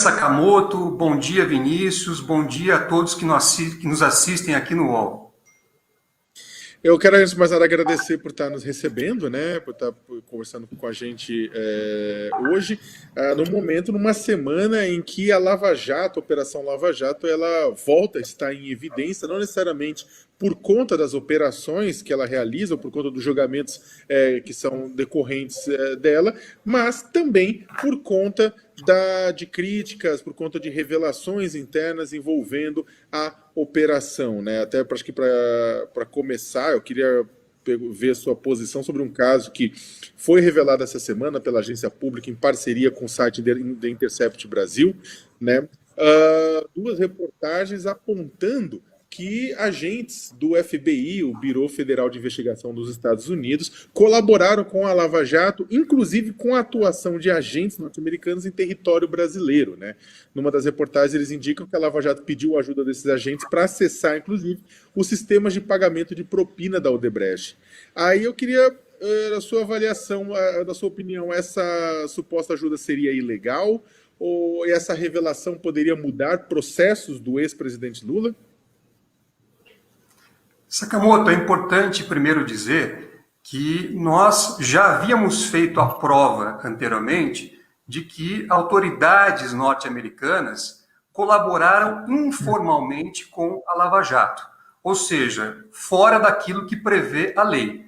Sakamoto, bom dia, Vinícius, bom dia a todos que nos assistem aqui no UOL. Eu quero, antes de mais nada, agradecer por estar nos recebendo, né, por estar conversando com a gente hoje, no momento, numa semana em que a Lava Jato, a Operação Lava Jato, ela volta a estar em evidência, não necessariamente por conta das operações que ela realiza, ou por conta dos julgamentos que são decorrentes dela, mas também por conta de críticas, por conta de revelações internas envolvendo a operação, né? Até acho que para começar, eu queria ver sua posição sobre um caso que foi revelado essa semana pela agência pública em parceria com o site The Intercept Brasil, né? Duas reportagens apontando que agentes do FBI, o Bureau Federal de Investigação dos Estados Unidos, colaboraram com a Lava Jato, inclusive com a atuação de agentes norte-americanos em território brasileiro, né? Numa das reportagens, eles indicam que a Lava Jato pediu a ajuda desses agentes para acessar, inclusive, os sistemas de pagamento de propina da Odebrecht. Aí eu queria a sua avaliação, da sua opinião, essa suposta ajuda seria ilegal? Ou essa revelação poderia mudar processos do ex-presidente Lula? Sakamoto, é importante primeiro dizer que nós já havíamos feito a prova anteriormente de que autoridades norte-americanas colaboraram informalmente com a Lava Jato, ou seja, fora daquilo que prevê a lei.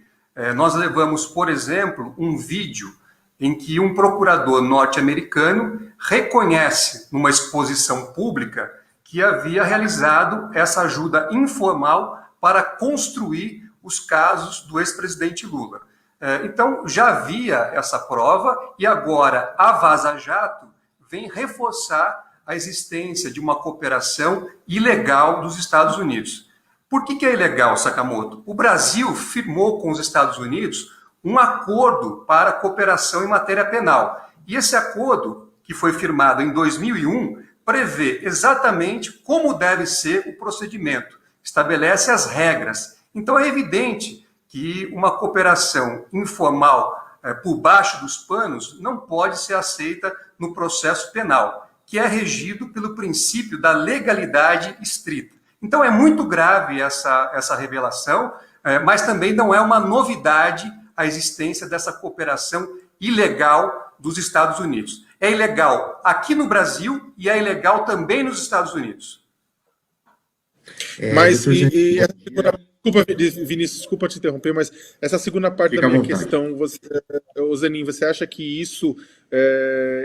Nós levamos, por exemplo, um vídeo em que um procurador norte-americano reconhece numa exposição pública que havia realizado essa ajuda informal para construir os casos do ex-presidente Lula. Então, já havia essa prova e agora a Vaza Jato vem reforçar a existência de uma cooperação ilegal dos Estados Unidos. Por que é ilegal, Sakamoto? O Brasil firmou com os Estados Unidos um acordo para cooperação em matéria penal. E esse acordo, que foi firmado em 2001, prevê exatamente como deve ser o procedimento. Estabelece as regras. Então é evidente que uma cooperação informal por baixo dos panos não pode ser aceita no processo penal, que é regido pelo princípio da legalidade estrita. Então é muito grave essa revelação, mas também não é uma novidade a existência dessa cooperação ilegal dos Estados Unidos. É ilegal aqui no Brasil e é ilegal também nos Estados Unidos. Mas, desculpa, Vinícius, desculpa te interromper, mas essa segunda parte da minha questão, Zanin, você acha que isso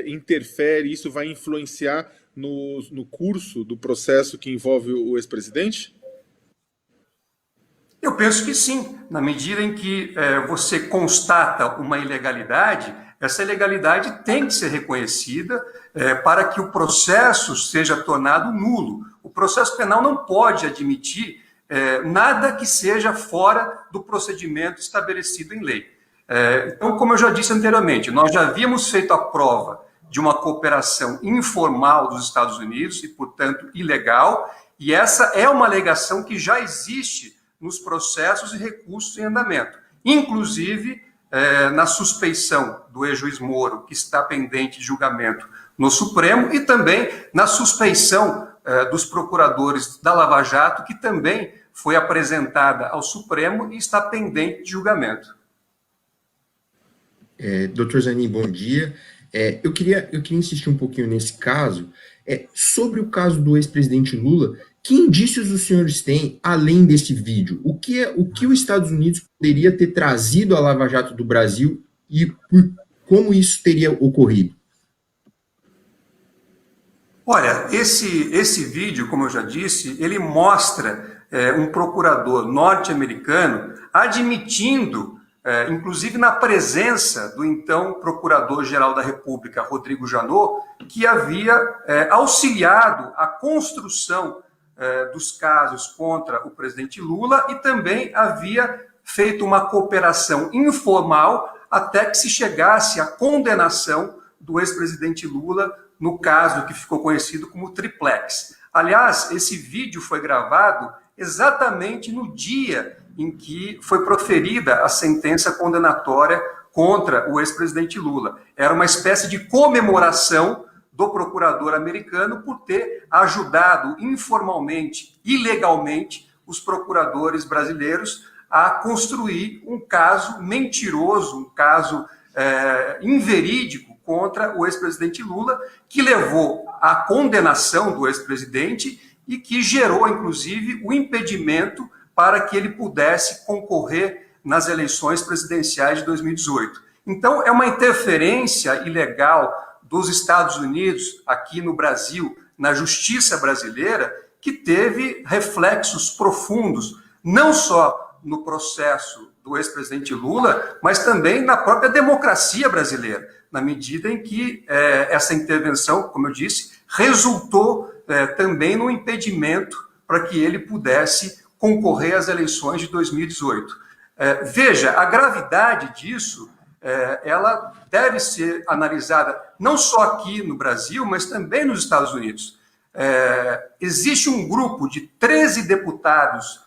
interfere, isso vai influenciar no curso do processo que envolve o ex-presidente? Eu penso que sim, na medida em que você constata uma ilegalidade, essa ilegalidade tem que ser reconhecida para que o processo seja tornado nulo. O processo penal não pode admitir nada que seja fora do procedimento estabelecido em lei. Então, como eu já disse anteriormente, nós já havíamos feito a prova de uma cooperação informal dos Estados Unidos e, portanto, ilegal, e essa é uma alegação que já existe nos processos e recursos em andamento. Inclusive, na suspeição do ex-juiz Moro, que está pendente de julgamento no Supremo, e também na suspeição dos procuradores da Lava Jato, que também foi apresentada ao Supremo e está pendente de julgamento. Dr. Zanin, bom dia. Eu queria insistir um pouquinho nesse caso. Sobre o caso do ex-presidente Lula, que indícios os senhores têm, além deste vídeo? O que os Estados Unidos poderia ter trazido à Lava Jato do Brasil e como isso teria ocorrido? Olha, esse vídeo, como eu já disse, ele mostra um procurador norte-americano admitindo, inclusive na presença do então Procurador-Geral da República, Rodrigo Janot, que havia auxiliado a construção dos casos contra o presidente Lula e também havia feito uma cooperação informal até que se chegasse à condenação do ex-presidente Lula no caso que ficou conhecido como triplex. Aliás, esse vídeo foi gravado exatamente no dia em que foi proferida a sentença condenatória contra o ex-presidente Lula. Era uma espécie de comemoração do procurador americano por ter ajudado informalmente, ilegalmente, os procuradores brasileiros a construir um caso mentiroso, um caso inverídico contra o ex-presidente Lula, que levou à condenação do ex-presidente e que gerou, inclusive, o impedimento para que ele pudesse concorrer nas eleições presidenciais de 2018. Então, é uma interferência ilegal dos Estados Unidos aqui no Brasil, na justiça brasileira, que teve reflexos profundos, não só no processo do ex-presidente Lula, mas também na própria democracia brasileira, na medida em que essa intervenção, como eu disse, resultou também no impedimento para que ele pudesse concorrer às eleições de 2018. Veja, a gravidade disso, ela deve ser analisada não só aqui no Brasil, mas também nos Estados Unidos. Existe um grupo de 13 deputados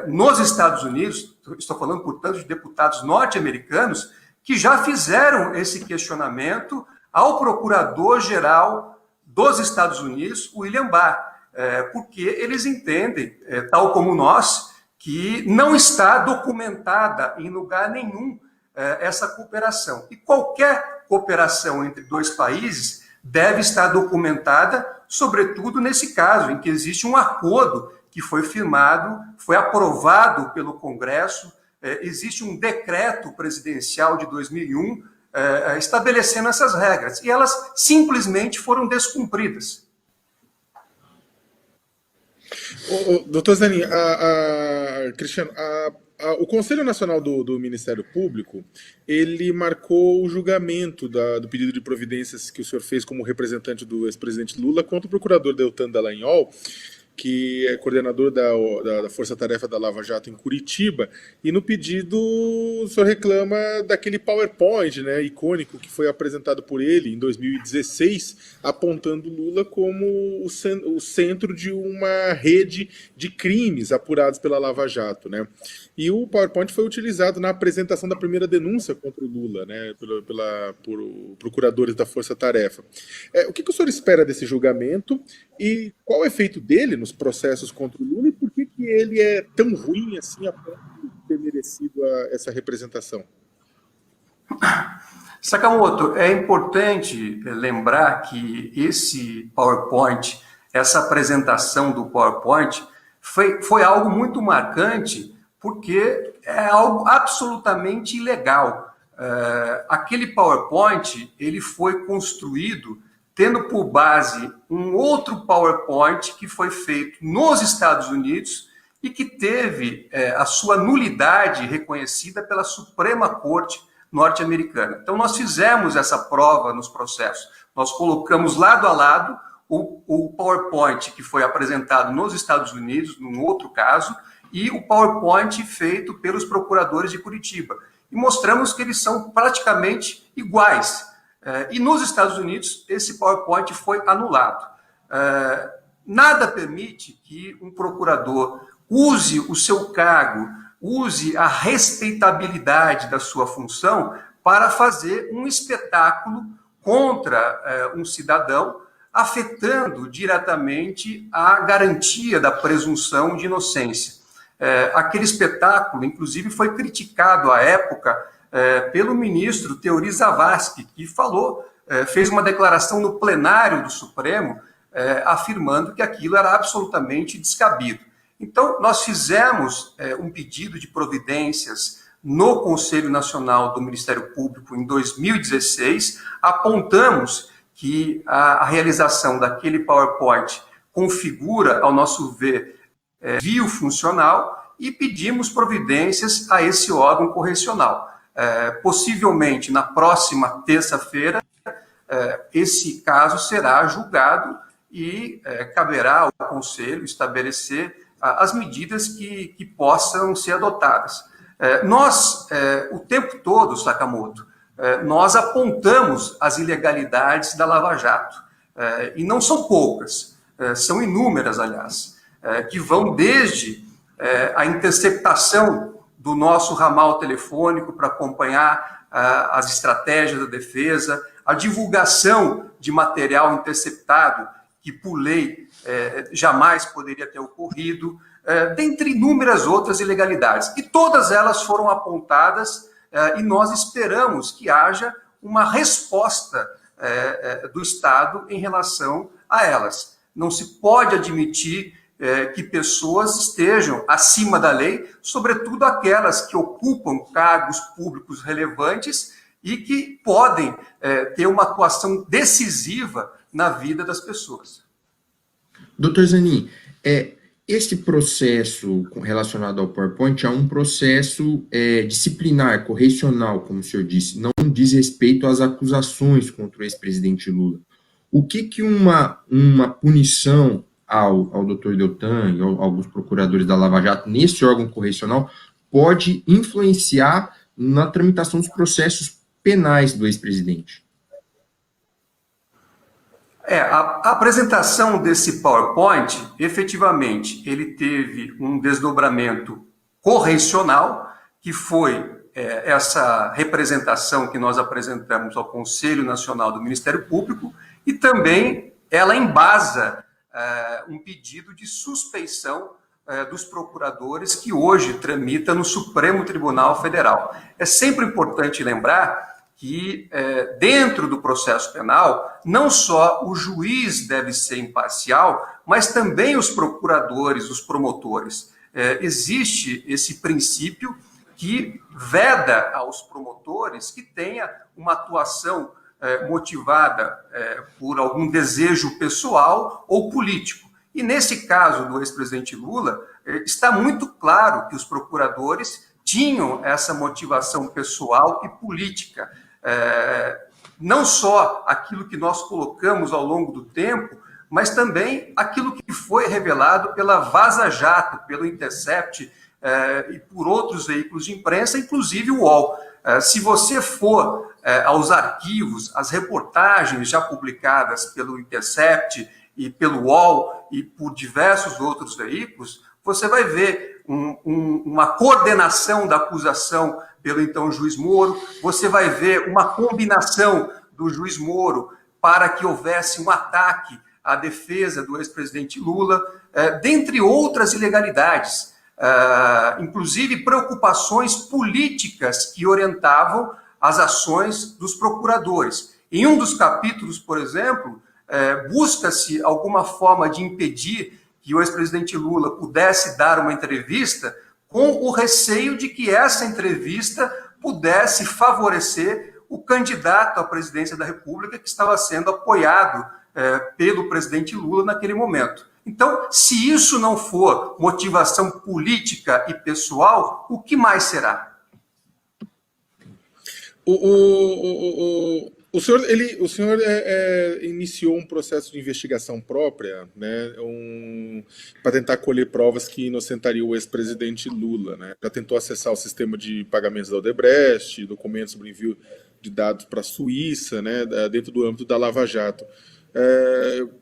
nos Estados Unidos, estou falando, portanto, de deputados norte-americanos, que já fizeram esse questionamento ao procurador-geral dos Estados Unidos, William Barr, porque eles entendem, tal como nós, que não está documentada em lugar nenhum essa cooperação. E qualquer cooperação entre dois países deve estar documentada, sobretudo nesse caso, em que existe um acordo que foi firmado, foi aprovado pelo Congresso, existe um decreto presidencial de 2001 estabelecendo essas regras, e elas simplesmente foram descumpridas. Doutor Zanin, Cristiano, o Conselho Nacional do Ministério Público, ele marcou o julgamento do pedido de providências que o senhor fez como representante do ex-presidente Lula contra o procurador Deltan Dallagnol, que é coordenador da Força Tarefa da Lava Jato em Curitiba, e no pedido o senhor reclama daquele PowerPoint, né, icônico que foi apresentado por ele em 2016, apontando Lula como o centro de uma rede de crimes apurados pela Lava Jato, né? E o PowerPoint foi utilizado na apresentação da primeira denúncia contra o Lula, né, por procuradores da Força Tarefa. O que o senhor espera desse julgamento e qual é o efeito dele nos processos contra o Lula e por que ele é tão ruim assim a ponto de ter merecido essa representação? Sakamoto, é importante lembrar que esse PowerPoint, essa apresentação do PowerPoint, foi algo muito marcante, porque é algo absolutamente ilegal. Aquele PowerPoint, ele foi construído tendo por base um outro PowerPoint que foi feito nos Estados Unidos e que teve a sua nulidade reconhecida pela Suprema Corte norte-americana. Então, nós fizemos essa prova nos processos. Nós colocamos lado a lado o PowerPoint que foi apresentado nos Estados Unidos, num outro caso, e o PowerPoint feito pelos procuradores de Curitiba. E mostramos que eles são praticamente iguais. E nos Estados Unidos, esse PowerPoint foi anulado. Nada permite que um procurador use o seu cargo, use a respeitabilidade da sua função para fazer um espetáculo contra um cidadão, afetando diretamente a garantia da presunção de inocência. Aquele espetáculo, inclusive, foi criticado à época pelo ministro Teori Zavascki, que fez uma declaração no plenário do Supremo, afirmando que aquilo era absolutamente descabido. Então, nós fizemos um pedido de providências no Conselho Nacional do Ministério Público em 2016, apontamos que a realização daquele PowerPoint configura, ao nosso ver, desvio funcional e pedimos providências a esse órgão correcional. Possivelmente, na próxima terça-feira, esse caso será julgado e caberá ao Conselho estabelecer as medidas que possam ser adotadas. Nós, o tempo todo, Sakamoto, nós apontamos as ilegalidades da Lava Jato, e não são poucas, são inúmeras, aliás, que vão desde a interceptação do nosso ramal telefônico para acompanhar as estratégias da defesa, a divulgação de material interceptado, que por lei jamais poderia ter ocorrido, dentre inúmeras outras ilegalidades. E todas elas foram apontadas e nós esperamos que haja uma resposta do Estado em relação a elas. Não se pode admitir que pessoas estejam acima da lei, sobretudo aquelas que ocupam cargos públicos relevantes e que podem ter uma atuação decisiva na vida das pessoas. Doutor Zanin, esse processo relacionado ao PowerPoint é um processo disciplinar, correcional, como o senhor disse, não diz respeito às acusações contra o ex-presidente Lula. O que uma punição ao doutor Deltan e a alguns procuradores da Lava Jato nesse órgão correcional pode influenciar na tramitação dos processos penais do ex-presidente? A apresentação desse PowerPoint, efetivamente, ele teve um desdobramento correcional, que foi essa representação que nós apresentamos ao Conselho Nacional do Ministério Público, e também ela embasa um pedido de suspeição dos procuradores que hoje tramita no Supremo Tribunal Federal. É sempre importante lembrar que dentro do processo penal, não só o juiz deve ser imparcial, mas também os procuradores, os promotores. Existe esse princípio que veda aos promotores que tenha uma atuação motivada por algum desejo pessoal ou político. E nesse caso do ex-presidente Lula, está muito claro que os procuradores tinham essa motivação pessoal e política. Não só aquilo que nós colocamos ao longo do tempo, mas também aquilo que foi revelado pela Vaza Jato, pelo Intercept e por outros veículos de imprensa, inclusive o UOL. Se você for aos arquivos, às reportagens já publicadas pelo Intercept e pelo UOL e por diversos outros veículos, você vai ver uma coordenação da acusação pelo então juiz Moro, você vai ver uma combinação do juiz Moro para que houvesse um ataque à defesa do ex-presidente Lula, dentre outras ilegalidades, inclusive preocupações políticas que orientavam as ações dos procuradores. Em um dos capítulos, por exemplo, busca-se alguma forma de impedir que o ex-presidente Lula pudesse dar uma entrevista com o receio de que essa entrevista pudesse favorecer o candidato à presidência da República que estava sendo apoiado pelo presidente Lula naquele momento. Então, se isso não for motivação política e pessoal, o que mais será? O senhor iniciou um processo de investigação própria, né, para tentar colher provas que inocentariam o ex-presidente Lula, né? Já tentou acessar o sistema de pagamentos da Odebrecht, documentos sobre envio de dados para a Suíça, né, dentro do âmbito da Lava Jato.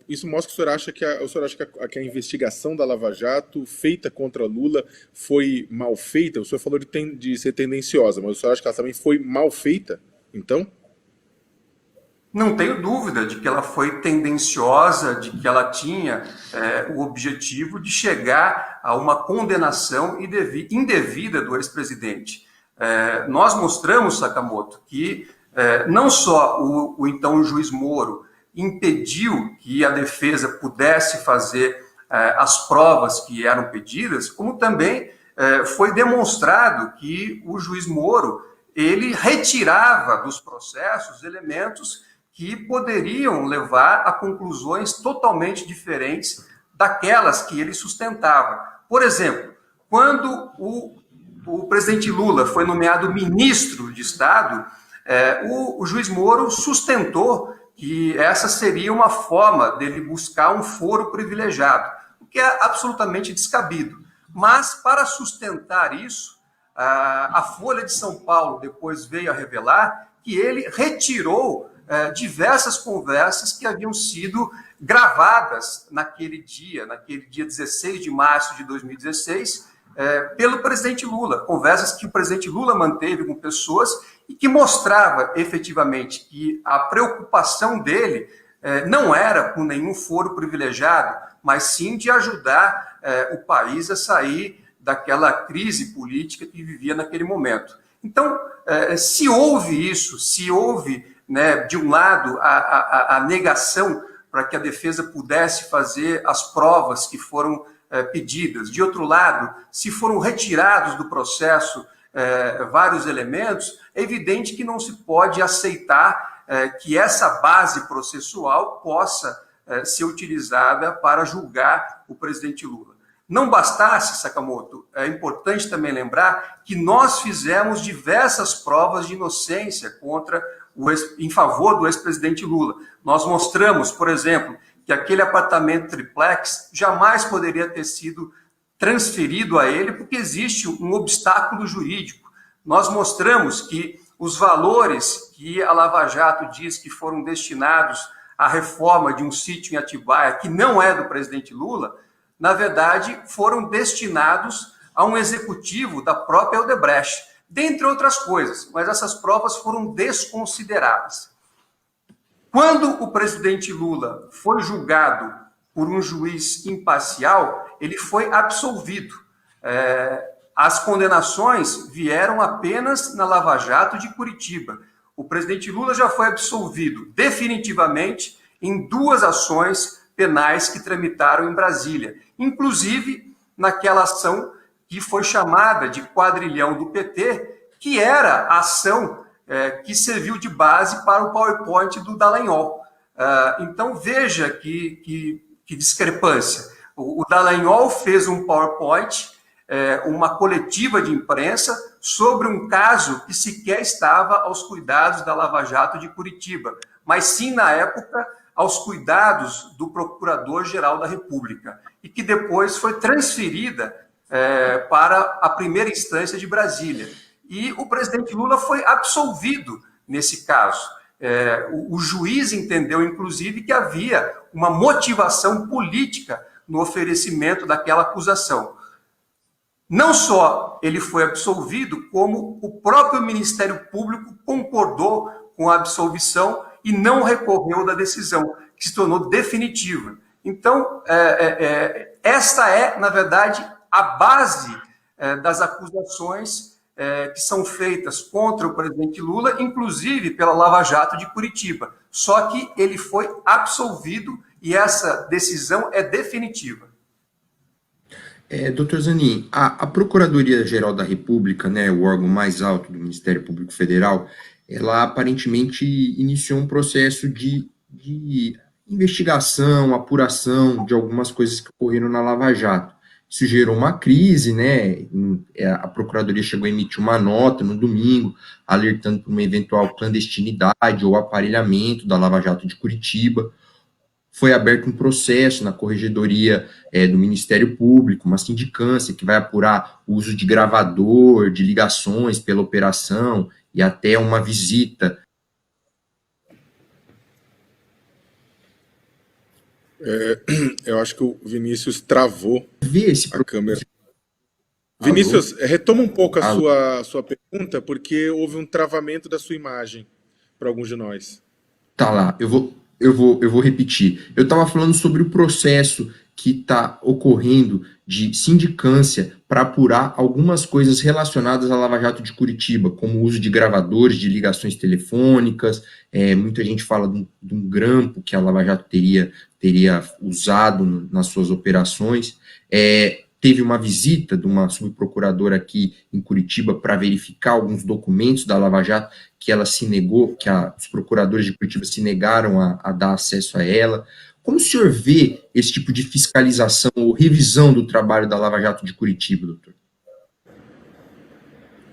Isso mostra que o senhor acha que a investigação da Lava Jato feita contra Lula foi mal feita? O senhor falou de ser tendenciosa, mas o senhor acha que ela também foi mal feita, então? Não tenho dúvida de que ela foi tendenciosa, de que ela tinha o objetivo de chegar a uma condenação indevida do ex-presidente. Nós mostramos, Sakamoto, que não só o então juiz Moro impediu que a defesa pudesse fazer as provas que eram pedidas, como também foi demonstrado que o juiz Moro ele retirava dos processos elementos que poderiam levar a conclusões totalmente diferentes daquelas que ele sustentava. Por exemplo, quando o presidente Lula foi nomeado ministro de Estado, o juiz Moro sustentou que essa seria uma forma dele buscar um foro privilegiado, o que é absolutamente descabido. Mas, para sustentar isso, a Folha de São Paulo depois veio a revelar que ele retirou diversas conversas que haviam sido gravadas naquele dia 16 de março de 2016, pelo presidente Lula, conversas que o presidente Lula manteve com pessoas e que mostrava efetivamente que a preocupação dele não era com nenhum foro privilegiado, mas sim de ajudar o país a sair daquela crise política que vivia naquele momento. Então, se houve isso, se houve, né, de um lado, a negação para que a defesa pudesse fazer as provas que foram pedidas, de outro lado, se foram retirados do processo vários elementos, é evidente que não se pode aceitar que essa base processual possa ser utilizada para julgar o presidente Lula. Não bastasse, Sakamoto, é importante também lembrar que nós fizemos diversas provas de inocência em favor do ex-presidente Lula. Nós mostramos, por exemplo, que aquele apartamento triplex jamais poderia ter sido transferido a ele porque existe um obstáculo jurídico. Nós mostramos que os valores que a Lava Jato diz que foram destinados à reforma de um sítio em Atibaia, que não é do presidente Lula, na verdade, foram destinados a um executivo da própria Odebrecht, dentre outras coisas, mas essas provas foram desconsideradas. Quando o presidente Lula foi julgado por um juiz imparcial, ele foi absolvido. As condenações vieram apenas na Lava Jato de Curitiba. O presidente Lula já foi absolvido definitivamente em 2 ações penais que tramitaram em Brasília, inclusive naquela ação que foi chamada de quadrilhão do PT, que era a ação que serviu de base para o PowerPoint do Dallagnol. Então, veja que discrepância. O Dallagnol fez um PowerPoint, uma coletiva de imprensa, sobre um caso que sequer estava aos cuidados da Lava Jato de Curitiba, mas sim, na época, aos cuidados do Procurador-Geral da República, e que depois foi transferida para a primeira instância de Brasília. E o presidente Lula foi absolvido nesse caso. O juiz entendeu, inclusive, que havia uma motivação política no oferecimento daquela acusação. Não só ele foi absolvido, como o próprio Ministério Público concordou com a absolvição e não recorreu da decisão, que se tornou definitiva. Então, esta é, na verdade, a base das acusações que são feitas contra o presidente Lula, inclusive pela Lava Jato de Curitiba. Só que ele foi absolvido e essa decisão é definitiva. Doutor Zanin, a Procuradoria-Geral da República, né, o órgão mais alto do Ministério Público Federal, ela aparentemente iniciou um processo de investigação, apuração de algumas coisas que ocorreram na Lava Jato. Isso gerou uma crise, né? A Procuradoria chegou a emitir uma nota no domingo, alertando para uma eventual clandestinidade ou aparelhamento da Lava Jato de Curitiba. Foi aberto um processo na Corregedoria do Ministério Público, uma sindicância que vai apurar o uso de gravador, de ligações pela operação e até uma visita. Eu acho que o Vinícius travou a câmera. Alô? Vinícius, retoma um pouco a sua pergunta, porque houve um travamento da sua imagem para alguns de nós. Tá lá, eu vou repetir. Eu estava falando sobre o processo que está ocorrendo de sindicância para apurar algumas coisas relacionadas à Lava Jato de Curitiba, como o uso de gravadores, de ligações telefônicas. Muita gente fala de um grampo que a Lava Jato teria usado nas suas operações. Teve uma visita de uma subprocuradora aqui em Curitiba para verificar alguns documentos da Lava Jato que ela se negou, que os procuradores de Curitiba se negaram a dar acesso a ela. Como o senhor vê esse tipo de fiscalização ou revisão do trabalho da Lava Jato de Curitiba, doutor?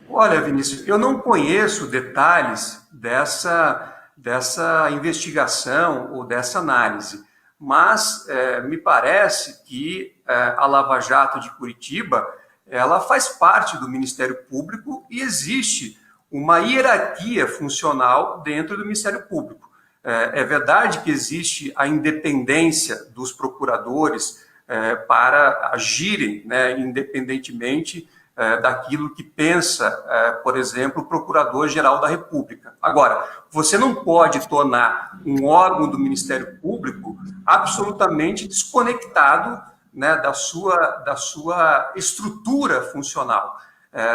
Olha, Vinícius, eu não conheço detalhes dessa investigação ou dessa análise, mas me parece que a Lava Jato de Curitiba ela faz parte do Ministério Público e existe uma hierarquia funcional dentro do Ministério Público. É verdade que existe a independência dos procuradores para agirem, né, independentemente daquilo que pensa, por exemplo, o Procurador-Geral da República. Agora, você não pode tornar um órgão do Ministério Público absolutamente desconectado, né, da sua estrutura funcional.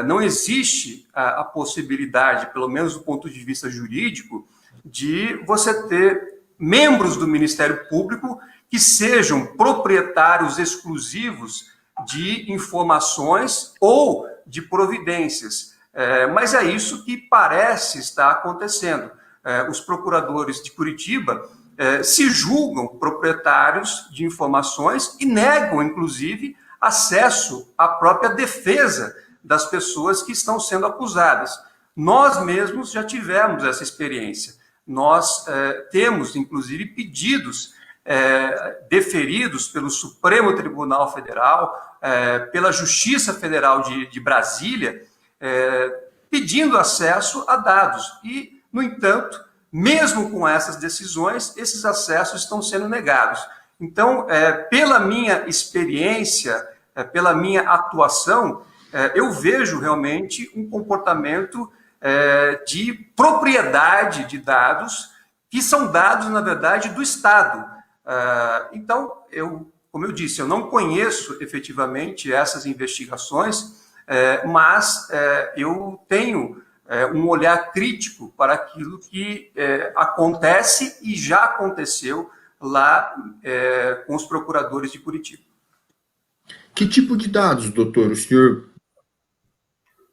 Não existe a possibilidade, pelo menos do ponto de vista jurídico, de você ter membros do Ministério Público que sejam proprietários exclusivos de informações ou de providências. Mas é isso que parece estar acontecendo. Os procuradores de Curitiba se julgam proprietários de informações e negam, inclusive, acesso à própria defesa das pessoas que estão sendo acusadas. Nós mesmos já tivemos essa experiência. Nós temos, inclusive, pedidos deferidos pelo Supremo Tribunal Federal, pela Justiça Federal de Brasília, pedindo acesso a dados. E, no entanto, mesmo com essas decisões, esses acessos estão sendo negados. Então, pela minha experiência, pela minha atuação, eu vejo realmente um comportamento de propriedade de dados, que são dados, na verdade, do Estado. Então, como eu disse, eu não conheço efetivamente essas investigações, mas eu tenho um olhar crítico para aquilo que acontece e já aconteceu lá com os procuradores de Curitiba. Que tipo de dados, doutor, o senhor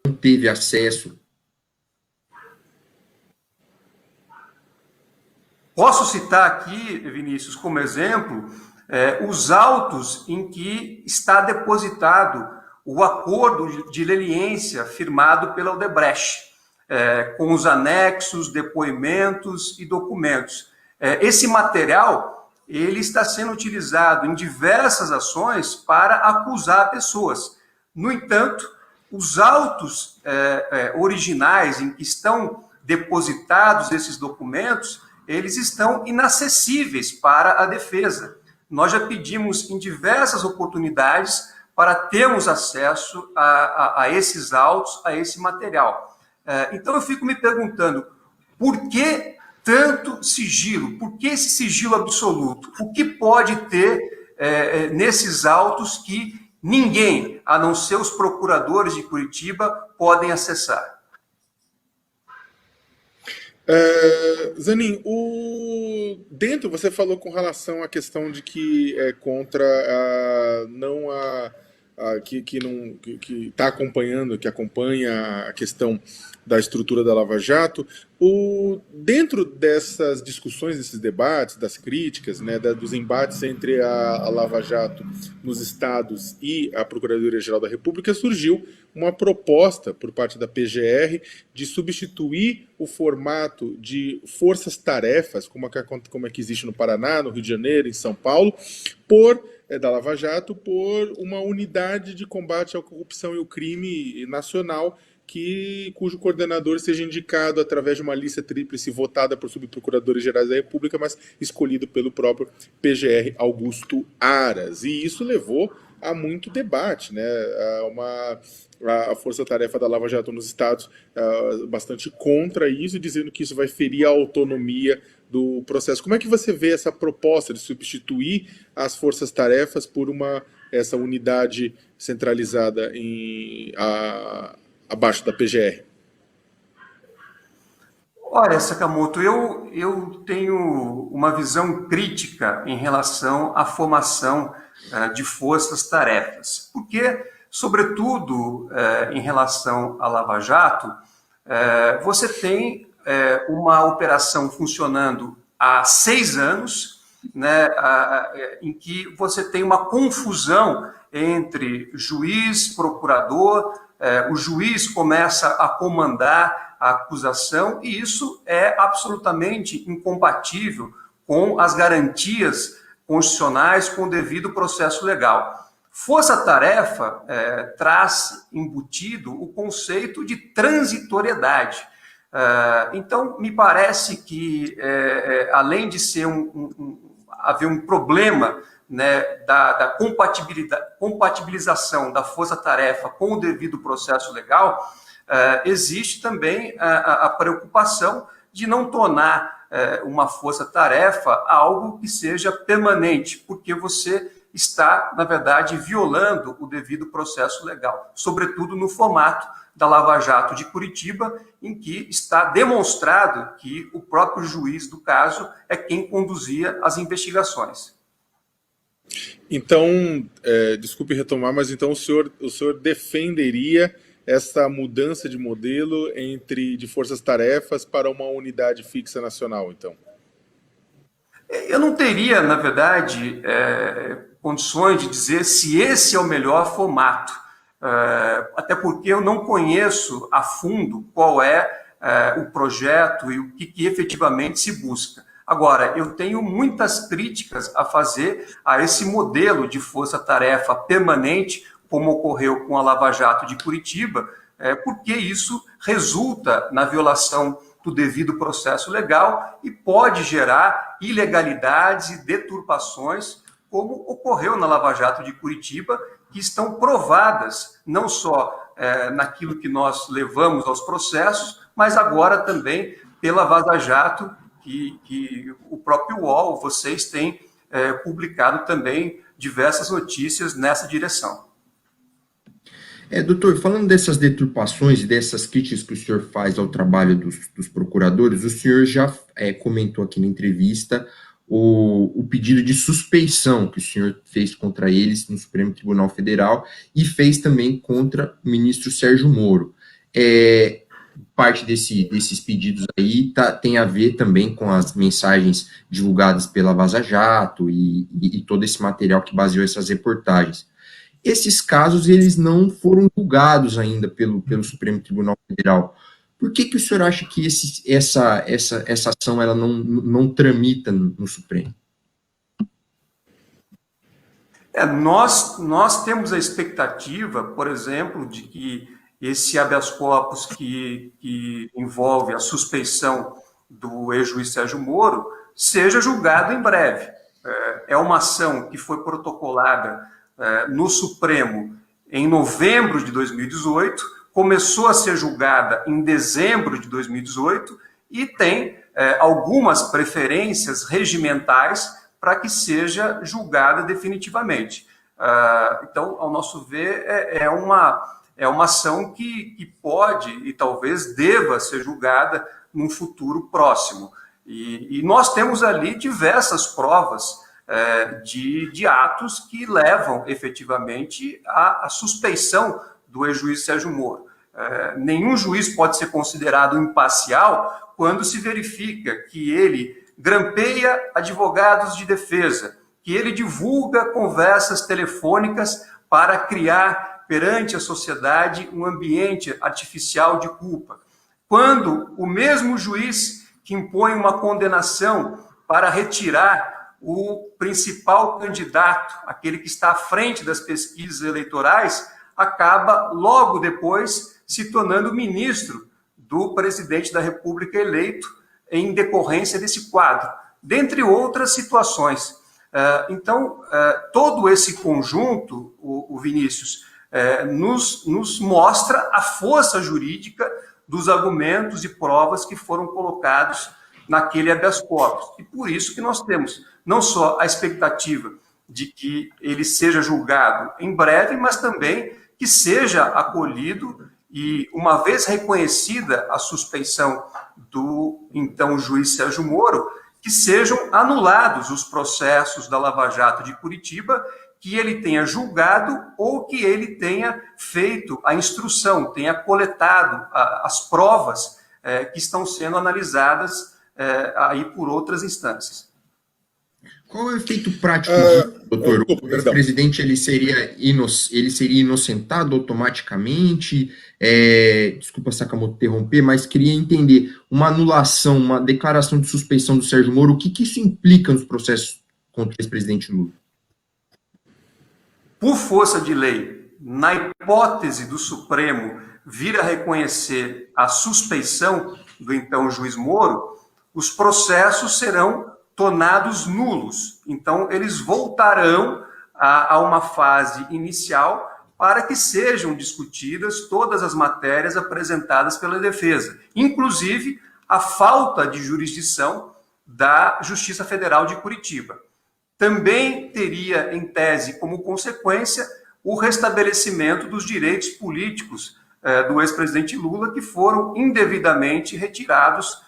não teve acesso? Posso citar aqui, Vinícius, como exemplo, os autos em que está depositado o acordo de leniência firmado pela Odebrecht, com os anexos, depoimentos e documentos. Esse material ele está sendo utilizado em diversas ações para acusar pessoas. No entanto, os autos originais em que estão depositados esses documentos, eles estão inacessíveis para a defesa. Nós já pedimos em diversas oportunidades para termos acesso a esses autos, a esse material. Então eu fico me perguntando, por que tanto sigilo? Por que esse sigilo absoluto? O que pode ter nesses autos que ninguém, a não ser os procuradores de Curitiba, podem acessar? Zanin, dentro você falou com relação à questão de que é contra que está acompanhando, que acompanha a questão da estrutura da Lava Jato. Dentro dessas discussões, desses debates, das críticas, né, dos embates entre a Lava Jato nos estados e a Procuradoria-Geral da República, surgiu uma proposta por parte da PGR de substituir o formato de forças-tarefas, como é que existe no Paraná, no Rio de Janeiro, em São Paulo, da Lava Jato, por uma unidade de combate à corrupção e ao crime nacional, cujo coordenador seja indicado através de uma lista tríplice votada por subprocuradores gerais da República, mas escolhido pelo próprio PGR Augusto Aras. E isso levou a muito debate, né? A força-tarefa da Lava Jato nos estados bastante contra isso, dizendo que isso vai ferir a autonomia do processo. Como é que você vê essa proposta de substituir as forças-tarefas por essa unidade centralizada abaixo da PGR? Olha, Sakamoto, eu tenho uma visão crítica em relação à formação de forças-tarefas, porque, sobretudo, em relação à Lava Jato, você tem uma operação funcionando há 6 anos, né, em que você tem uma confusão entre juiz, procurador, o juiz começa a comandar a acusação, e isso é absolutamente incompatível com as garantias constitucionais, com o devido processo legal. Força-tarefa traz embutido o conceito de transitoriedade. Então, me parece que, além de haver um problema né, da compatibilização da força-tarefa com o devido processo legal, existe também a preocupação de não tornar uma força-tarefa algo que seja permanente, porque você está, na verdade, violando o devido processo legal, sobretudo no formato da Lava Jato de Curitiba, em que está demonstrado que o próprio juiz do caso é quem conduzia as investigações. Então, desculpe retomar, mas então o senhor defenderia essa mudança de modelo de forças-tarefas para uma unidade fixa nacional, então? Eu não teria, na verdade, condições de dizer se esse é o melhor formato, até porque eu não conheço a fundo qual é o projeto e o que efetivamente se busca. Agora, eu tenho muitas críticas a fazer a esse modelo de força-tarefa permanente, como ocorreu com a Lava Jato de Curitiba, porque isso resulta na violação do devido processo legal e pode gerar ilegalidades e deturpações, como ocorreu na Lava Jato de Curitiba, que estão provadas não só naquilo que nós levamos aos processos, mas agora também pela Vaza Jato, que o próprio UOL, vocês têm publicado também diversas notícias nessa direção. Doutor, falando dessas deturpações e dessas críticas que o senhor faz ao trabalho dos procuradores, o senhor já comentou aqui na entrevista o pedido de suspeição que o senhor fez contra eles no Supremo Tribunal Federal e fez também contra o ministro Sérgio Moro. Parte desses pedidos aí tem a ver também com as mensagens divulgadas pela Vaza Jato e todo esse material que baseou essas reportagens. Esses casos, eles não foram julgados ainda pelo Supremo Tribunal Federal. Por que o senhor acha que essa ação ela não tramita no Supremo? Nós temos a expectativa, por exemplo, de que esse habeas corpus que envolve a suspeição do ex-juiz Sérgio Moro seja julgado em breve. É uma ação que foi protocolada no Supremo em novembro de 2018, começou a ser julgada em dezembro de 2018 e tem algumas preferências regimentais para que seja julgada definitivamente. Então, ao nosso ver, é uma ação que pode e talvez deva ser julgada num futuro próximo. E nós temos ali diversas provas de atos que levam efetivamente à suspeição do ex-juiz Sérgio Moro. Nenhum juiz pode ser considerado imparcial quando se verifica que ele grampeia advogados de defesa, que ele divulga conversas telefônicas para criar perante a sociedade um ambiente artificial de culpa. Quando o mesmo juiz que impõe uma condenação para retirar o principal candidato, aquele que está à frente das pesquisas eleitorais, acaba logo depois se tornando ministro do presidente da República eleito em decorrência desse quadro, dentre outras situações. Então, todo esse conjunto, o Vinícius, nos mostra a força jurídica dos argumentos e provas que foram colocados naquele habeas corpus. E por isso que nós temos não só a expectativa de que ele seja julgado em breve, mas também que seja acolhido e, uma vez reconhecida a suspeição do então juiz Sérgio Moro, que sejam anulados os processos da Lava Jato de Curitiba, que ele tenha julgado ou que ele tenha feito a instrução, tenha coletado as provas que estão sendo analisadas aí por outras instâncias. Qual é o efeito prático disso, doutor? O ex-presidente ele seria inocentado automaticamente? Desculpa, Sakamoto, interromper, mas queria entender uma anulação, uma declaração de suspeição do Sérgio Moro, o que isso implica nos processos contra o ex-presidente Lula? Por força de lei, na hipótese do Supremo vir a reconhecer a suspeição do então juiz Moro, os processos serão tornados nulos. Então, eles voltarão a uma fase inicial para que sejam discutidas todas as matérias apresentadas pela defesa, inclusive a falta de jurisdição da Justiça Federal de Curitiba. Também teria, em tese, como consequência, o restabelecimento dos direitos políticos do ex-presidente Lula, que foram indevidamente retirados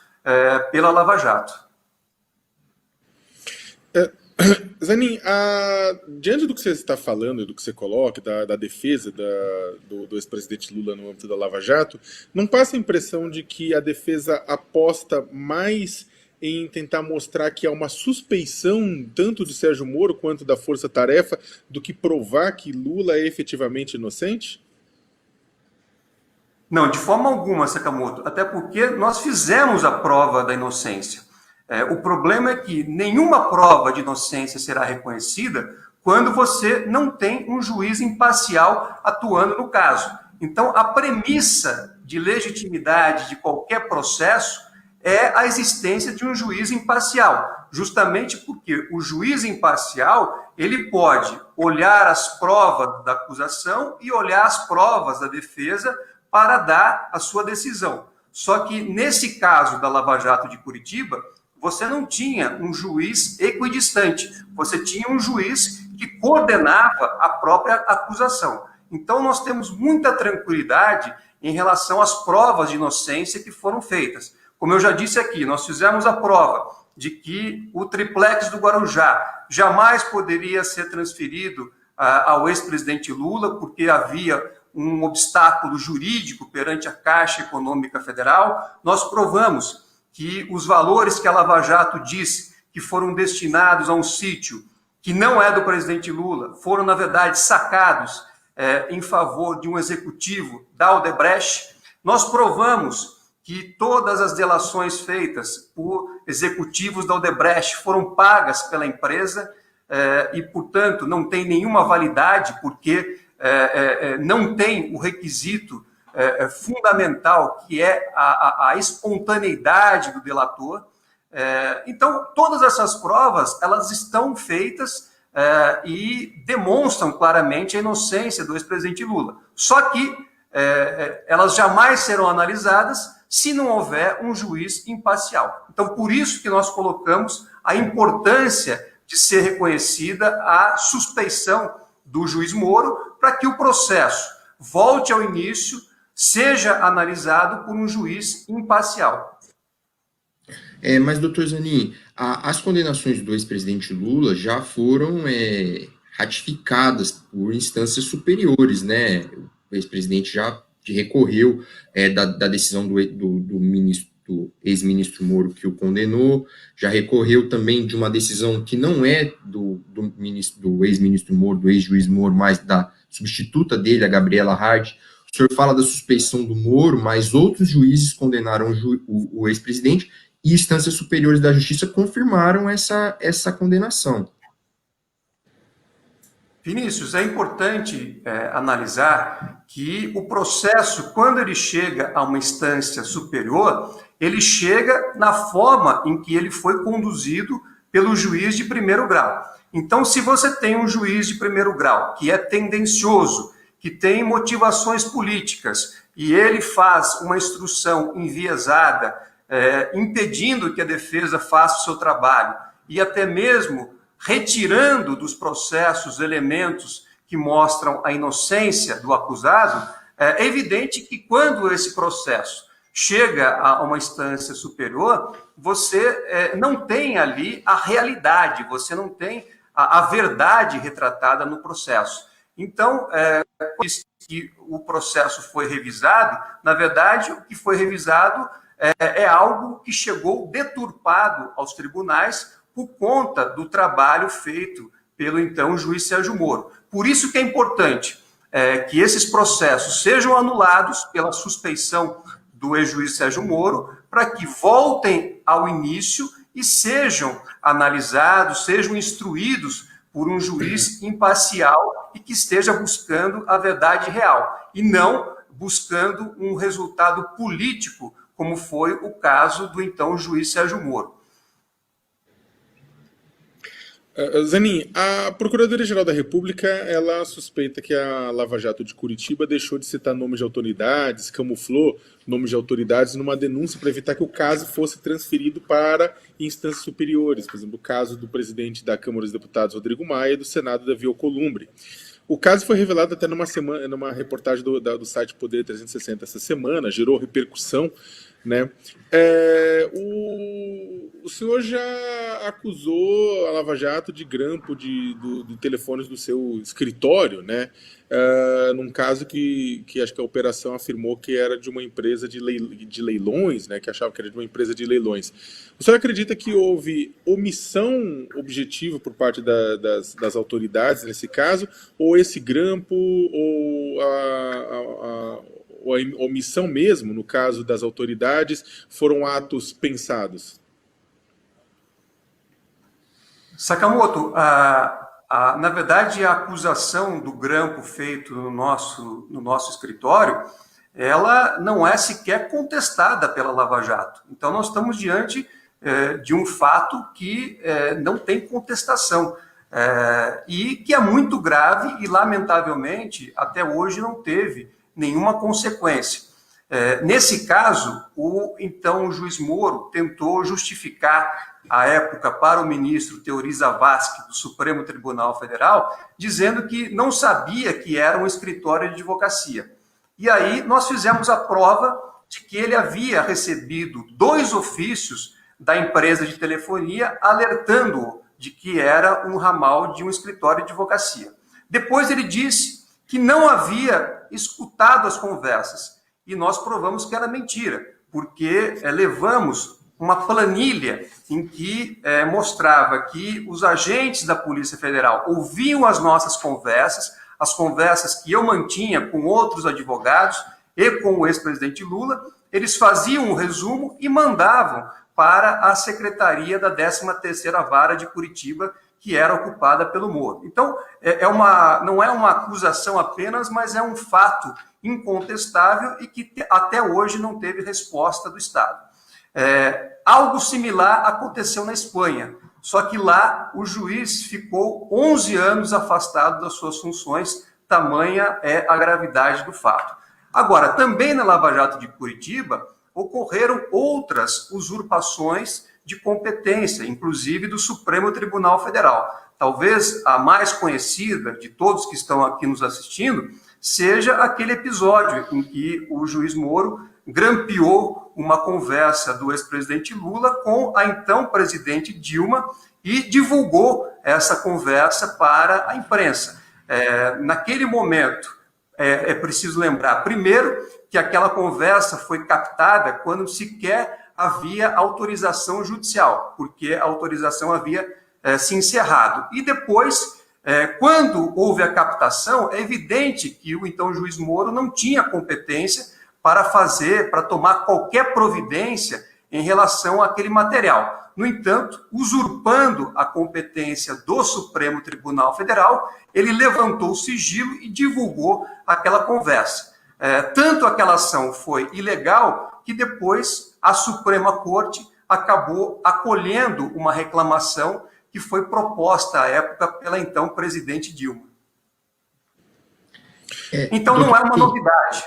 pela Lava Jato. Zanin, diante do que você está falando, do que você coloca, da defesa do ex-presidente Lula no âmbito da Lava Jato, não passa a impressão de que a defesa aposta mais em tentar mostrar que há uma suspeição tanto de Sérgio Moro quanto da Força Tarefa do que provar que Lula é efetivamente inocente? Não, de forma alguma, Sakamoto, até porque nós fizemos a prova da inocência. O problema é que nenhuma prova de inocência será reconhecida quando você não tem um juiz imparcial atuando no caso. Então, a premissa de legitimidade de qualquer processo é a existência de um juiz imparcial, justamente porque o juiz imparcial, ele pode olhar as provas da acusação e olhar as provas da defesa para dar a sua decisão. Só que, nesse caso da Lava Jato de Curitiba, você não tinha um juiz equidistante, você tinha um juiz que coordenava a própria acusação. Então, nós temos muita tranquilidade em relação às provas de inocência que foram feitas. Como eu já disse aqui, nós fizemos a prova de que o triplex do Guarujá jamais poderia ser transferido ao ex-presidente Lula, porque havia um obstáculo jurídico perante a Caixa Econômica Federal. Nós provamos que os valores que a Lava Jato disse que foram destinados a um sítio que não é do presidente Lula, foram, na verdade, sacados em favor de um executivo da Odebrecht. Nós provamos que todas as delações feitas por executivos da Odebrecht foram pagas pela empresa e, portanto, não tem nenhuma validade, porque não tem o requisito fundamental, que é a espontaneidade do delator. Então, todas essas provas, elas estão feitas e demonstram claramente a inocência do ex-presidente Lula. Só que elas jamais serão analisadas se não houver um juiz imparcial. Então, por isso que nós colocamos a importância de ser reconhecida a suspeição do juiz Moro, para que o processo volte ao início, seja analisado por um juiz imparcial. Mas, doutor Zanin, as condenações do ex-presidente Lula já foram ratificadas por instâncias superiores, né? O ex-presidente já recorreu da decisão do ex-ministro Moro, que o condenou, já recorreu também de uma decisão que não é do ex-ministro Moro, do ex-juiz Moro, mas da substituta dele, a Gabriela Hart. O senhor fala da suspeição do Moro, mas outros juízes condenaram o ex-presidente e instâncias superiores da justiça confirmaram essa condenação. Vinícius, é importante analisar que o processo, quando ele chega a uma instância superior, ele chega na forma em que ele foi conduzido pelo juiz de primeiro grau. Então, se você tem um juiz de primeiro grau que é tendencioso, que tem motivações políticas, e ele faz uma instrução enviesada, impedindo que a defesa faça o seu trabalho, e até mesmo retirando dos processos elementos que mostram a inocência do acusado, é evidente que quando esse processo chega a uma instância superior, você não tem ali a realidade, você não tem a verdade retratada no processo. Então, que o processo foi revisado, na verdade, o que foi revisado é algo que chegou deturpado aos tribunais por conta do trabalho feito pelo então juiz Sérgio Moro. Por isso que é importante que esses processos sejam anulados pela suspeição do ex-juiz Sérgio Moro, para que voltem ao início e sejam analisados, sejam instruídos por um juiz imparcial e que esteja buscando a verdade real, e não buscando um resultado político, como foi o caso do então juiz Sérgio Moro. Zanin, a Procuradoria-Geral da República, ela suspeita que a Lava Jato de Curitiba deixou de citar nomes de autoridades, camuflou nomes de autoridades numa denúncia para evitar que o caso fosse transferido para instâncias superiores, por exemplo, o caso do presidente da Câmara dos Deputados, Rodrigo Maia, e do Senado, Davi Alcolumbre. O caso foi revelado até numa reportagem do site Poder 360 essa semana, gerou repercussão, né? O senhor já acusou a Lava Jato de grampo de telefones do seu escritório, né? Num caso que acho que a operação afirmou que era de uma empresa de leilões, né? Que achava que era de uma empresa de leilões. O senhor acredita que houve omissão objetiva por parte das autoridades nesse caso, ou esse grampo, ou a omissão mesmo, no caso das autoridades, foram atos pensados? Sakamoto, na verdade, a acusação do grampo feito no nosso escritório, ela não é sequer contestada pela Lava Jato. Então, nós estamos diante de um fato que não tem contestação. E que é muito grave e, lamentavelmente, até hoje não teve nenhuma consequência. Nesse caso, o juiz Moro tentou justificar, à época, para o ministro Teori Zavascki, do Supremo Tribunal Federal, dizendo que não sabia que era um escritório de advocacia. E aí nós fizemos a prova de que ele havia recebido 2 ofícios da empresa de telefonia alertando-o de que era um ramal de um escritório de advocacia. Depois ele disse que não havia escutado as conversas. E nós provamos que era mentira, porque levamos uma planilha em que mostrava que os agentes da Polícia Federal ouviam as nossas conversas, as conversas que eu mantinha com outros advogados e com o ex-presidente Lula, eles faziam um resumo e mandavam para a secretaria da 13ª Vara de Curitiba, que era ocupada pelo Moro. Então, não é uma acusação apenas, mas é um fato incontestável e que até hoje não teve resposta do Estado. Algo similar aconteceu na Espanha, só que lá o juiz ficou 11 anos afastado das suas funções, tamanha é a gravidade do fato. Agora, também na Lava Jato de Curitiba, ocorreram outras usurpações de competência, inclusive do Supremo Tribunal Federal. Talvez a mais conhecida de todos que estão aqui nos assistindo seja aquele episódio em que o juiz Moro grampeou uma conversa do ex-presidente Lula com a então presidente Dilma e divulgou essa conversa para a imprensa. Naquele momento, é preciso lembrar, primeiro, que aquela conversa foi captada quando sequer havia autorização judicial, porque a autorização havia se encerrado. E depois, quando houve a captação, é evidente que o então juiz Moro não tinha competência para tomar qualquer providência em relação àquele material. No entanto, usurpando a competência do Supremo Tribunal Federal, ele levantou o sigilo e divulgou aquela conversa. Tanto aquela ação foi ilegal que depois a Suprema Corte acabou acolhendo uma reclamação que foi proposta à época pela então presidente Dilma. Então não é uma novidade.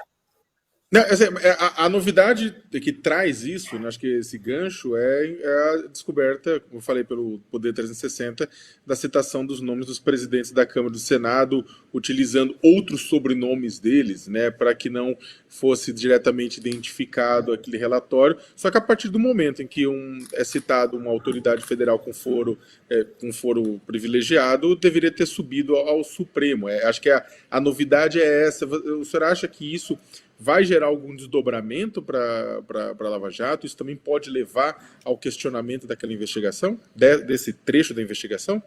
A novidade que traz isso, né, acho que esse gancho, é a descoberta, como eu falei, pelo Poder 360, da citação dos nomes dos presidentes da Câmara e do Senado, utilizando outros sobrenomes deles, né, para que não fosse diretamente identificado aquele relatório. Só que a partir do momento em que é citado uma autoridade federal com foro privilegiado, deveria ter subido ao Supremo. Acho que a novidade é essa. O senhor acha que isso vai gerar algum desdobramento para a Lava Jato? Isso também pode levar ao questionamento daquela investigação, desse trecho da investigação?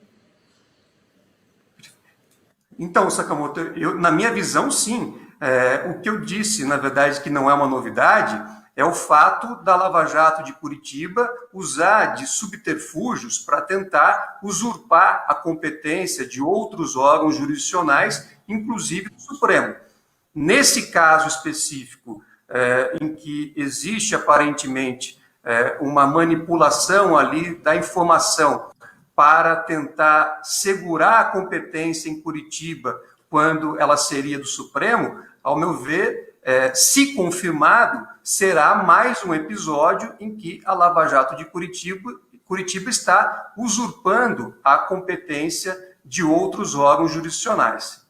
Então, Sakamoto, na minha visão, sim. O que eu disse, na verdade, que não é uma novidade, é o fato da Lava Jato de Curitiba usar de subterfúgios para tentar usurpar a competência de outros órgãos jurisdicionais, inclusive do Supremo. Nesse caso específico, em que existe aparentemente uma manipulação ali da informação para tentar segurar a competência em Curitiba quando ela seria do Supremo, ao meu ver, se confirmado, será mais um episódio em que a Lava Jato de Curitiba está usurpando a competência de outros órgãos jurisdicionais.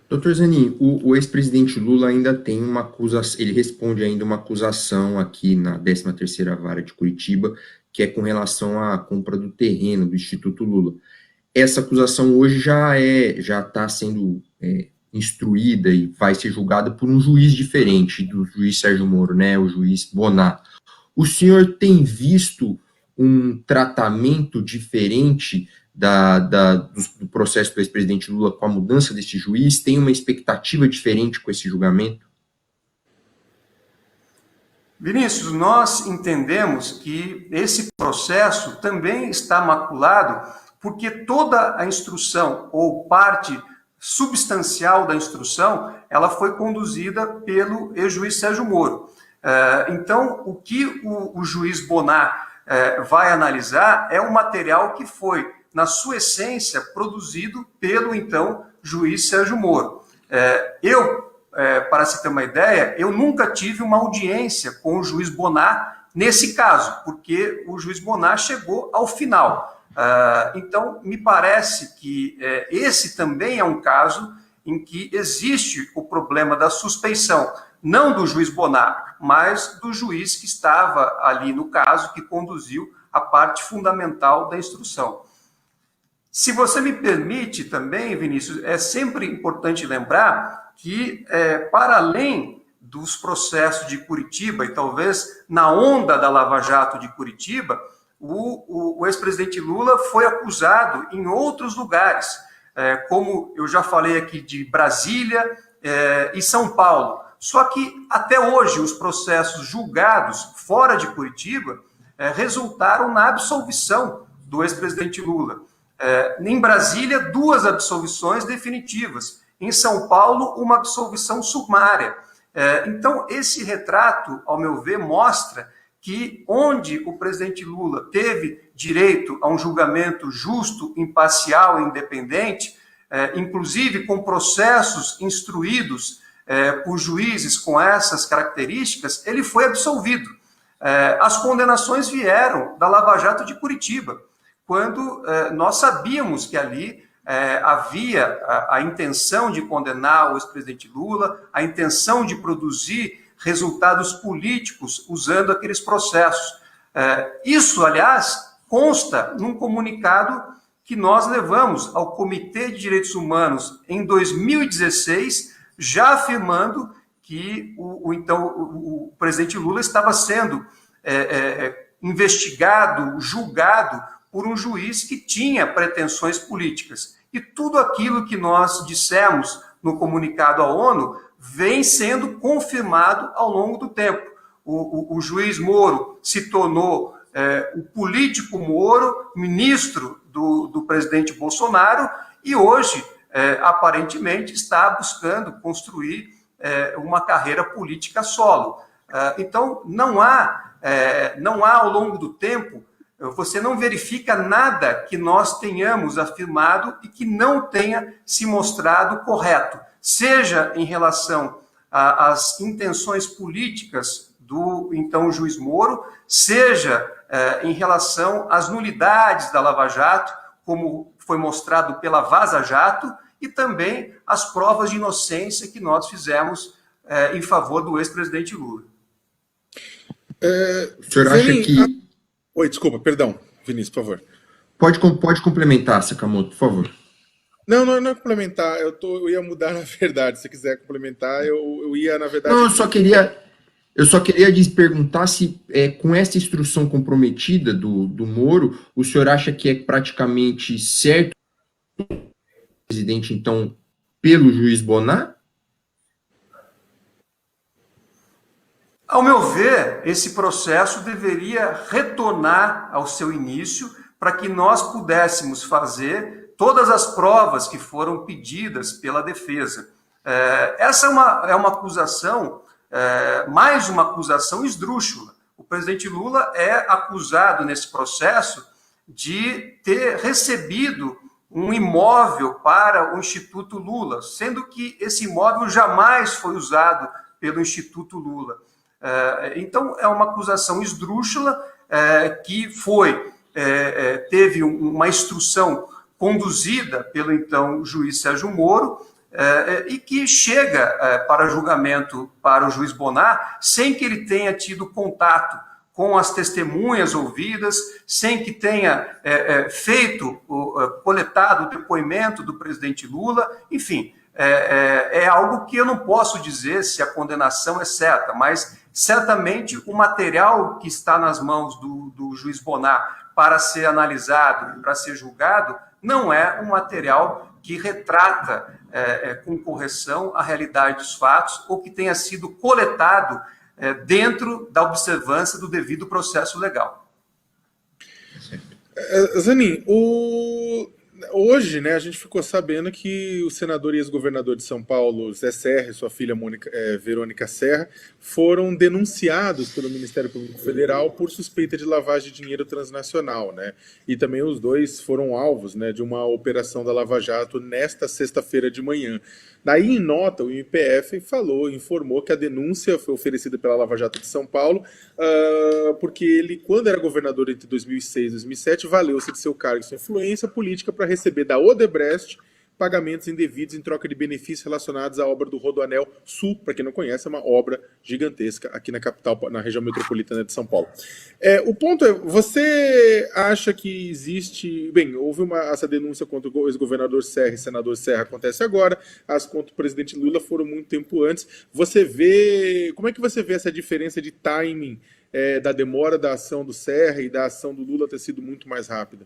Doutor Zanin, o ex-presidente Lula ainda tem uma acusação, ele responde ainda uma acusação aqui na 13ª Vara de Curitiba, que é com relação à compra do terreno do Instituto Lula. Essa acusação hoje já está sendo instruída e vai ser julgada por um juiz diferente do juiz Sérgio Moro, né, o juiz Bonar. O senhor tem visto um tratamento diferente do processo do ex-presidente Lula com a mudança desse juiz? Tem uma expectativa diferente com esse julgamento? Vinícius, nós entendemos que esse processo também está maculado porque toda a instrução, ou parte substancial da instrução, ela foi conduzida pelo ex-juiz Sérgio Moro. Então, o que o juiz Bonar vai analisar é um material que foi, na sua essência, produzido pelo, então, juiz Sérgio Moro. Para se ter uma ideia, eu nunca tive uma audiência com o juiz Bonar nesse caso, porque o juiz Bonar chegou ao final. Então, me parece que esse também é um caso em que existe o problema da suspeição, não do juiz Bonar, mas do juiz que estava ali no caso, que conduziu a parte fundamental da instrução. Se você me permite também, Vinícius, é sempre importante lembrar que, para além dos processos de Curitiba, e talvez na onda da Lava Jato de Curitiba, o ex-presidente Lula foi acusado em outros lugares, como eu já falei aqui, de Brasília e São Paulo. Só que, até hoje, os processos julgados fora de Curitiba resultaram na absolvição do ex-presidente Lula. Em Brasília, 2 absolvições definitivas. Em São Paulo, uma absolvição sumária. Então, esse retrato, ao meu ver, mostra que onde o presidente Lula teve direito a um julgamento justo, imparcial e independente, inclusive com processos instruídos por juízes com essas características, ele foi absolvido. As condenações vieram da Lava Jato de Curitiba, quando nós sabíamos que ali havia a intenção de condenar o ex-presidente Lula, a intenção de produzir resultados políticos usando aqueles processos. Isso, aliás, consta num comunicado que nós levamos ao Comitê de Direitos Humanos em 2016, já afirmando que o presidente Lula estava sendo investigado, julgado por um juiz que tinha pretensões políticas. E tudo aquilo que nós dissemos no comunicado à ONU vem sendo confirmado ao longo do tempo. O juiz Moro se tornou o político Moro, ministro do presidente Bolsonaro, e hoje, aparentemente, está buscando construir uma carreira política solo. Então, não há ao longo do tempo, você não verifica nada que nós tenhamos afirmado e que não tenha se mostrado correto, seja em relação às intenções políticas do então juiz Moro, seja em relação às nulidades da Lava Jato, como foi mostrado pela Vaza Jato, e também as provas de inocência que nós fizemos em favor do ex-presidente Lula. O senhor acha que... Oi, desculpa, perdão, Vinícius, por favor. Pode complementar, Sakamoto, por favor. Não é complementar, eu ia mudar na verdade, se quiser complementar, eu ia, na verdade... Não, eu só queria perguntar se, com essa instrução comprometida do Moro, o senhor acha que é praticamente certo o presidente, então, pelo juiz Bonar? Ao meu ver, esse processo deveria retornar ao seu início para que nós pudéssemos fazer todas as provas que foram pedidas pela defesa. Essa é uma acusação, mais uma acusação esdrúxula. O presidente Lula é acusado nesse processo de ter recebido um imóvel para o Instituto Lula, sendo que esse imóvel jamais foi usado pelo Instituto Lula. Então, é uma acusação esdrúxula que teve uma instrução conduzida pelo então juiz Sérgio Moro e que chega para julgamento para o juiz Bonar sem que ele tenha tido contato com as testemunhas ouvidas, sem que tenha coletado o depoimento do presidente Lula, enfim, é algo que eu não posso dizer se a condenação é certa, mas certamente o material que está nas mãos do juiz Bonar para ser analisado, para ser julgado, não é um material que retrata com correção a realidade dos fatos ou que tenha sido coletado dentro da observância do devido processo legal. Zanin, hoje, né, a gente ficou sabendo que o senador e ex-governador de São Paulo, Zé Serra, e sua filha Verônica Serra, foram denunciados pelo Ministério Público Federal por suspeita de lavagem de dinheiro transnacional, né? E também os dois foram alvos, né, de uma operação da Lava Jato nesta sexta-feira de manhã. Daí, em nota, o MPF informou que a denúncia foi oferecida pela Lava Jato de São Paulo, porque ele, quando era governador entre 2006 e 2007, valeu-se de seu cargo e sua influência política para receber da Odebrecht pagamentos indevidos em troca de benefícios relacionados à obra do Rodoanel Sul, para quem não conhece, é uma obra gigantesca aqui na capital, na região metropolitana de São Paulo. O ponto é, você acha que existe... Bem, houve essa denúncia contra o ex-governador Serra e senador Serra, acontece agora, as contra o presidente Lula foram muito tempo antes. Como é que você vê essa diferença de timing da demora da ação do Serra e da ação do Lula ter sido muito mais rápida?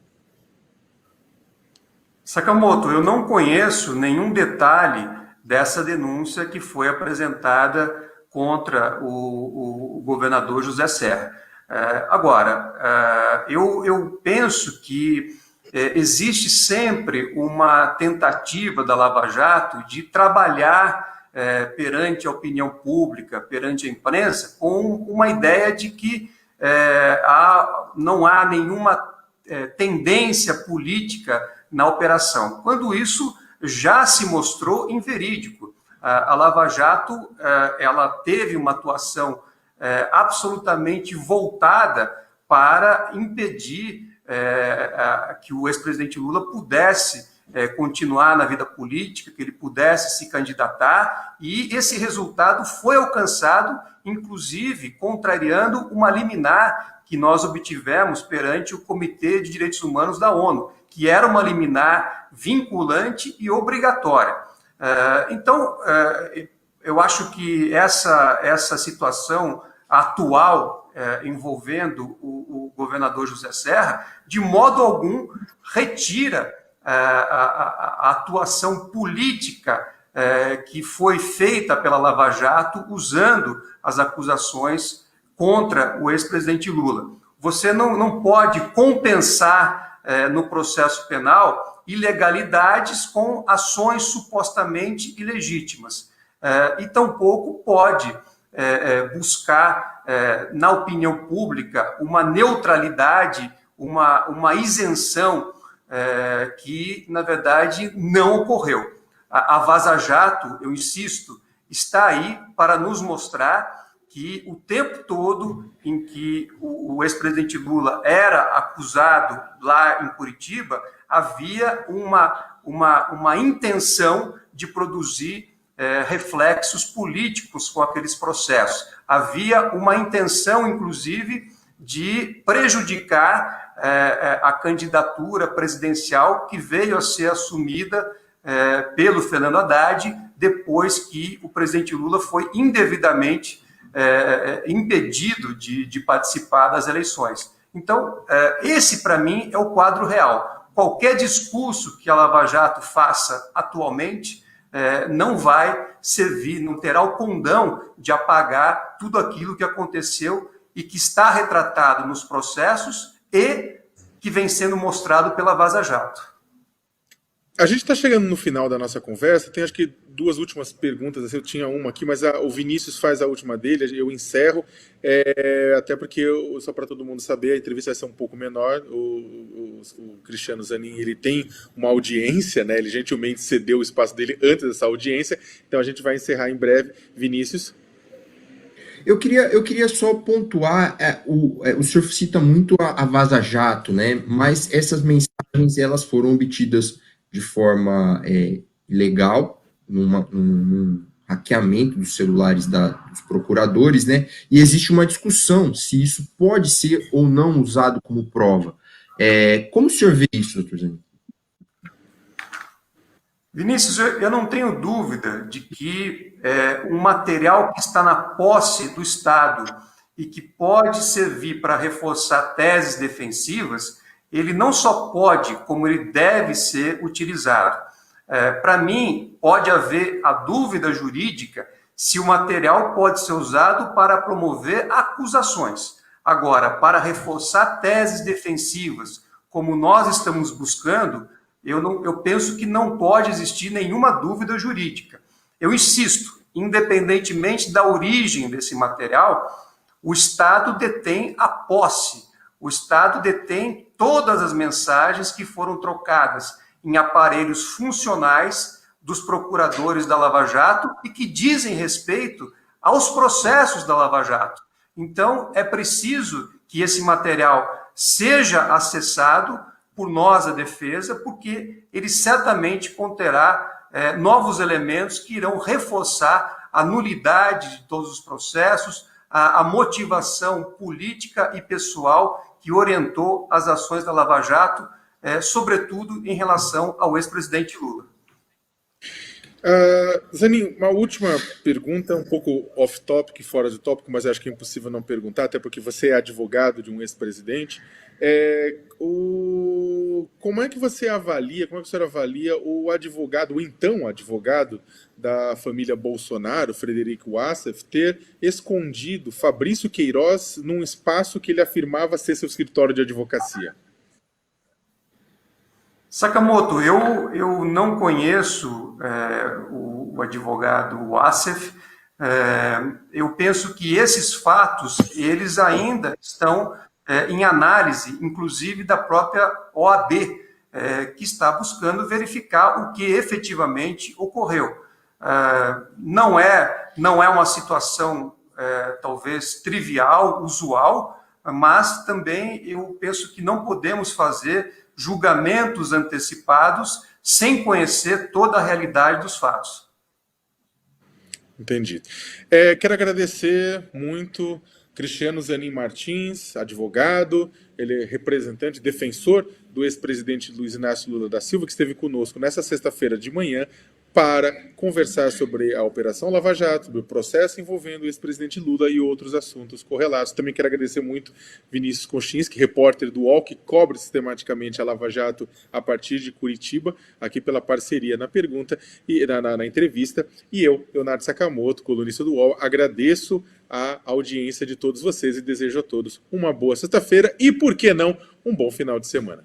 Sakamoto, eu não conheço nenhum detalhe dessa denúncia que foi apresentada contra o governador José Serra. Agora, eu penso que existe sempre uma tentativa da Lava Jato de trabalhar perante a opinião pública, perante a imprensa, com uma ideia de que não há nenhuma tendência política na operação, quando isso já se mostrou inverídico. A Lava Jato ela teve uma atuação absolutamente voltada para impedir que o ex-presidente Lula pudesse continuar na vida política, que ele pudesse se candidatar, e esse resultado foi alcançado, inclusive contrariando uma liminar que nós obtivemos perante o Comitê de Direitos Humanos da ONU, que era uma liminar vinculante e obrigatória. Então, eu acho que essa situação atual envolvendo o governador José Serra, de modo algum, retira a atuação política que foi feita pela Lava Jato usando as acusações contra o ex-presidente Lula. Você não pode compensar no processo penal ilegalidades com ações supostamente ilegítimas. E tampouco pode buscar na opinião pública uma neutralidade, uma isenção que, na verdade, não ocorreu. A Vaza Jato, eu insisto, está aí para nos mostrar que o tempo todo em que o ex-presidente Lula era acusado lá em Curitiba, havia uma intenção de produzir reflexos políticos com aqueles processos. Havia uma intenção, inclusive, de prejudicar a candidatura presidencial que veio a ser assumida pelo Fernando Haddad depois que o presidente Lula foi indevidamente impedido de participar das eleições. Então, esse, para mim, é o quadro real. Qualquer discurso que a Lava Jato faça atualmente não vai servir, não terá o condão de apagar tudo aquilo que aconteceu e que está retratado nos processos e que vem sendo mostrado pela Vaza Jato. A gente está chegando no final da nossa conversa, tem acho que duas últimas perguntas, assim, eu tinha uma aqui, mas o Vinícius faz a última dele, eu encerro, até porque, só para todo mundo saber, a entrevista vai ser um pouco menor, o Cristiano Zanin, ele tem uma audiência, né, ele gentilmente cedeu o espaço dele antes dessa audiência, então a gente vai encerrar em breve. Vinícius? Eu queria só pontuar, o senhor cita muito a Vaza Jato, né? Mas essas mensagens elas foram obtidas de forma ilegal, num hackeamento dos celulares dos procuradores, né? E existe uma discussão se isso pode ser ou não usado como prova. Como o senhor vê isso, doutor Zanin? Vinícius, eu não tenho dúvida de que um material que está na posse do Estado e que pode servir para reforçar teses defensivas, ele não só pode, como ele deve ser utilizado. Para mim, pode haver a dúvida jurídica se o material pode ser usado para promover acusações. Agora, para reforçar teses defensivas, como nós estamos buscando, eu penso que não pode existir nenhuma dúvida jurídica. Eu insisto, independentemente da origem desse material, o Estado detém a posse, o Estado detém todas as mensagens que foram trocadas em aparelhos funcionais dos procuradores da Lava Jato e que dizem respeito aos processos da Lava Jato. Então, é preciso que esse material seja acessado por nós, a defesa, porque ele certamente conterá novos elementos que irão reforçar a nulidade de todos os processos, a motivação política e pessoal que orientou as ações da Lava Jato, sobretudo em relação ao ex-presidente Lula. Zanin, uma última pergunta, um pouco off-topic, fora de tópico, mas acho que é impossível não perguntar, até porque você é advogado de um ex-presidente. Como é que você avalia, como é que o senhor avalia o advogado, o então advogado da família Bolsonaro, Frederico Wassef, ter escondido Fabrício Queiroz num espaço que ele afirmava ser seu escritório de advocacia? Sakamoto, eu não conheço o advogado Wassef. Eu penso que esses fatos, eles ainda estão em análise, inclusive da própria OAB, que está buscando verificar o que efetivamente ocorreu. Não é uma situação talvez trivial, usual, mas também eu penso que não podemos fazer julgamentos antecipados sem conhecer toda a realidade dos fatos. Entendi. Quero agradecer muito Cristiano Zanin Martins, advogado, ele é representante, defensor do ex-presidente Luiz Inácio Lula da Silva, que esteve conosco nessa sexta-feira de manhã para conversar sobre a Operação Lava Jato, sobre o processo envolvendo o ex-presidente Lula e outros assuntos correlatos. Também quero agradecer muito Vinícius Konchinski, repórter do UOL, que cobre sistematicamente a Lava Jato a partir de Curitiba, aqui pela parceria na pergunta e na entrevista. E eu, Leonardo Sakamoto, colunista do UOL, agradeço a audiência de todos vocês e desejo a todos uma boa sexta-feira e, por que não, um bom final de semana.